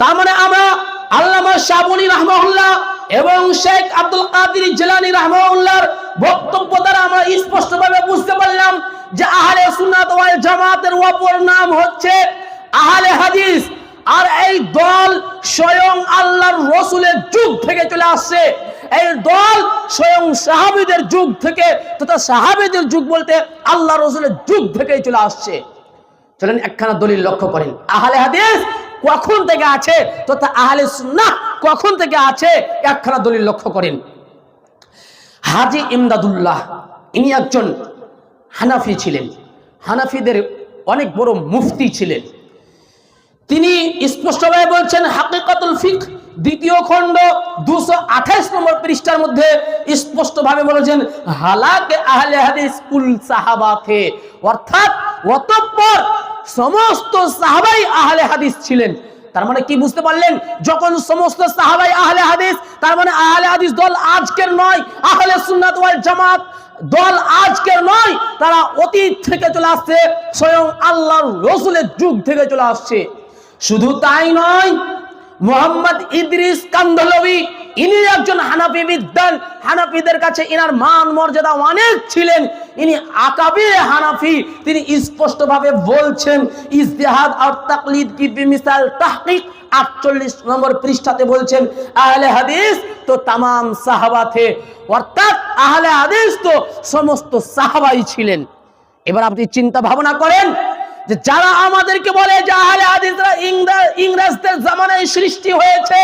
তার মানে আমরা আল্লামা শাবনী রাহমাহুল্লাহ এবং শেখ আব্দুল কাদের জিলানী রাহমাহুল্লাহর বক্তব্য দ্বারা আমরা স্পষ্টভাবে বুঝতে পারলাম যে আহলে সুন্নাত ওয়াল জামাতের অপর নাম হচ্ছে আহলে হাদিস। আর এই দল স্বয়ং আল্লাহর রাসূলের যুগ থেকে চলে আসছে। এই দল স্বয়ং সাহাবীদের যুগ থেকে, তথা সাহাবীদের যুগ বলতে আল্লাহর রাসূলের যুগ থেকেই চলে আসছে। চলেন একখানা দলিল লক্ষ্য করেন, আহলে হাদিস কখন থেকে আছে তথা আহলে সুন্নাহ কখন থেকে আছে, একখানা দলিল লক্ষ্য করেন। হাজী ইমদাদুল্লাহ ইনি একজন হানাফি ছিলেন, হানাফিদের অনেক বড় মুফতি ছিলেন। তিনি স্পষ্টভাবে বলছেন হাকিকাতুল ফিকহ দ্বিতীয় খণ্ড 228 নম্বর পৃষ্ঠার মধ্যে স্পষ্টভাবে বলেছেন হালাকে আহলে হাদিস কুল সাহাবাতে, অর্থাৎ অতঃপর সমস্ত সাহাবাই আহলে হাদিস ছিলেন। তার মানে কি বুঝতে পারলেন? যখন সমস্ত সাহাবাই আহলে হাদিস, তার মানে আহলে হাদিস দল আজকের নয়, আহলে সুন্নাত ওয়াল জামাত দল আজকের নয়, তারা অতীত থেকে চলে আসছে, স্বয়ং আল্লাহর রাসূলের যুগ থেকে চলে আসছে। শুধু তাই নয়, মুহাম্মদ ইদ্রিস কান্ধলভি ইনি একজন হানাফি বিদ্বান, হানাফিদের কাছে ইনার মান মর্যাদা অনেক ছিলেন, ইনি আকাবির হানাফি। তিনি স্পষ্টভাবে বলছেন ইজতিহাদ আর তাকলিদ কি বিমিসাল তাহকিক 48 নম্বর পৃষ্ঠাতে বলছেন আহলে হাদিস তো তামাম সাহাবা থে, অর্থাৎ আহলে হাদিস তো সমস্ত সাহাবাই ছিলেন। এবার আপনি চিন্তা ভাবনা করেন যে যারা আমাদেরকে বলে যে আহলে হাদিসরা ইংরেজদের জামানায় সৃষ্টি হয়েছে,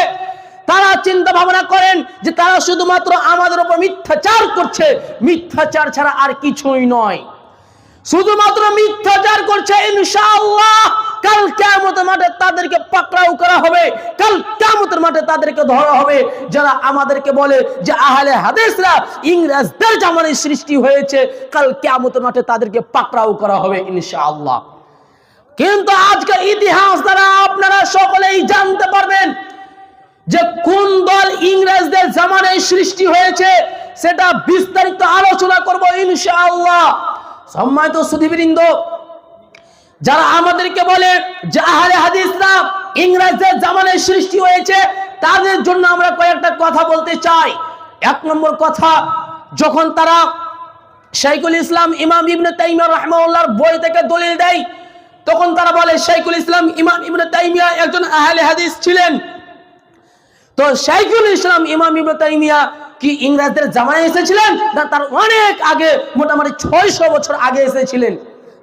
তারা চিন্তা ভাবনা করেন যে তারা শুধুমাত্র আমাদের উপর মিথ্যাচার করছে, মিথ্যাচার ছাড়া আর কিছুই নয়, শুধুমাত্র মিথ্যাচার করছে। ইনশাআল্লাহ কাল কিয়ামতের মাঠে তাদেরকে পাকড়াও করা হবে, কাল কিয়ামতের মাঠে তাদেরকে ধরা হবে যারা আমাদেরকে বলে যে আহলে হাদিসরা ইংরেজদের জামানায় সৃষ্টি হয়েছে, কাল কিয়ামতের মাঠে তাদেরকে পাকড়াও করা হবে ইনশাআল্লাহ। কিন্তু আজকের ইতিহাস দ্বারা আপনারা সকলেই জানতে পারবেন যে কোন দল ইংরেজদের জামানায় সৃষ্টি হয়েছে, সেটা বিস্তারিত আলোচনা করব ইনশাআল্লাহ। সম্মানিত সুধীবৃন্দ, যারা আমাদেরকে বলে যে আহলে হাদিসরা ইংরেজদের জামানায় সৃষ্টি হয়েছে, তাদের জন্য আমরা কয়েকটা কথা বলতে চাই। এক নম্বর কথা, যখন তারা শাইখুল ইসলাম ইমাম ইবনে তাইমিয়া রাহিমাহুল্লাহর বই থেকে দলিল দেয়, তখন তারা বলে শাইখুল ইসলাম ইমাম ইবনে তাইমিয়া একজন আহলে হাদিস ছিলেন। তো শাইখুল ইসলাম ইমাম ইবনে তাইমিয়া কি ইংরেজদের জামানায় এসেছিলেন? না, তার অনেক আগে, মোটামুটি 600 বছর আগে এসেছিলেন।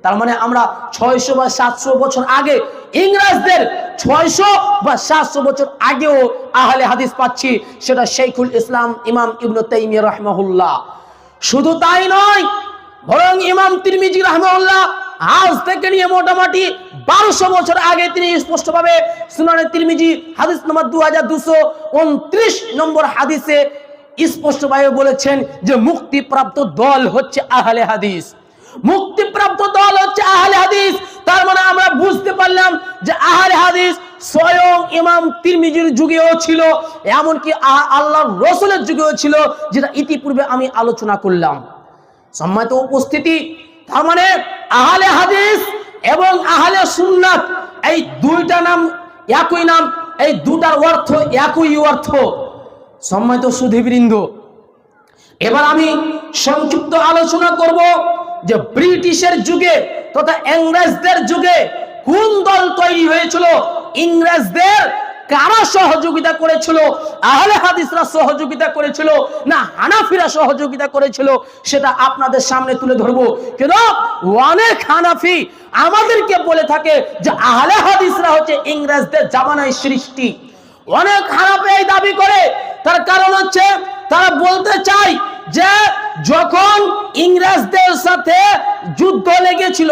তার মানে আমরা 600 বা 700 বছর আগে, ইংরেজদের 600 বা 700 বছর আগেও আহলে হাদিস পাচ্ছি, সেটা শাইখুল ইসলাম ইমাম ইবনে তাইমিয়া রাহিমাহুল্লাহ। শুধু তাই নয়, বরং ইমাম তিরমিজি রাহিমাহুল্লাহ আজ থেকে নিয়ে মোটামুটি 1200 বছর আগে তিনি স্পষ্টভাবে সুনানে তিরমিজি হাদিস নম্বর 2229 নম্বর হাদিসে স্পষ্টভাবে বলেছেন যে মুক্তিপ্রাপ্ত দল হচ্ছে আহলে হাদিস, মুক্তিপ্রাপ্ত দল হচ্ছে আহলে হাদিস। তার মানে আমরা বুঝতে পারলাম যে আহলে হাদিস স্বয়ং ইমাম তিরমিজির যুগেও ছিল, এমনকি আল্লাহর রাসূলের যুগেও ছিল, যেটা ইতিপূর্বে আমি আলোচনা করলাম। সম্মানিত উপস্থিতি, তার মানে আহলে হাদিস এবং আহলে সুন্নাত এই দুইটা নাম একই নাম, এই দুটার অর্থ একই অর্থ। সম্মানিত সুধীবৃন্দ, এবার আমি সংক্ষিপ্ত আলোচনা করব যে ব্রিটিশের যুগে তথা ইংরেজদের যুগে কোন দল তৈরি হয়েছিল, ইংরেজদের কারা সহযোগিতা করেছিল, আহলে হাদিসরা সহযোগিতা করেছিল না হানাফিরা সহযোগিতা করেছিল, সেটা আপনাদের সামনে তুলে ধরবো। কেন অনেক হানাফি আমাদেরকে বলে থাকে যে আহলে হাদিসরা হচ্ছে ইংরেজদের জামানায় সৃষ্টি। অনেক হানাফি এই দাবি করে, তার কারণ হচ্ছে তারা বলতে চায় যে যখন ইংরেজদের সাথে যুদ্ধ লেগেছিল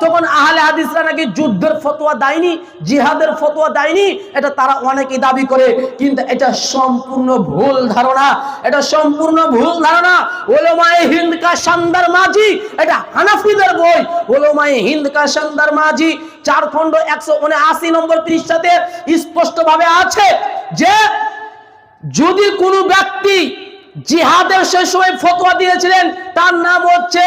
তখন আহলে হাদিসরা নাকি যুদ্ধের ফতোয়া দেয়নি, জিহাদের ফতোয়া দেয়নি, এটা তারা অনেকেই দাবি করে। কিন্তু এটা সম্পূর্ণ ভুল ধারণা, এটা সম্পূর্ণ ভুল ধারণা। উলামায়ে হিন্দ কা শানদার মাঝি, এটা হানাফিদের বই, উলামায়ে হিন্দ কা শানদার মাঝি 4 খণ্ড 179 নম্বর পৃষ্ঠাতে স্পষ্টভাবে আছে যে যদি কোনো ব্যক্তি জিহাদের সেই সময় ফতোয়া দিয়েছিলেন, তার নাম হচ্ছে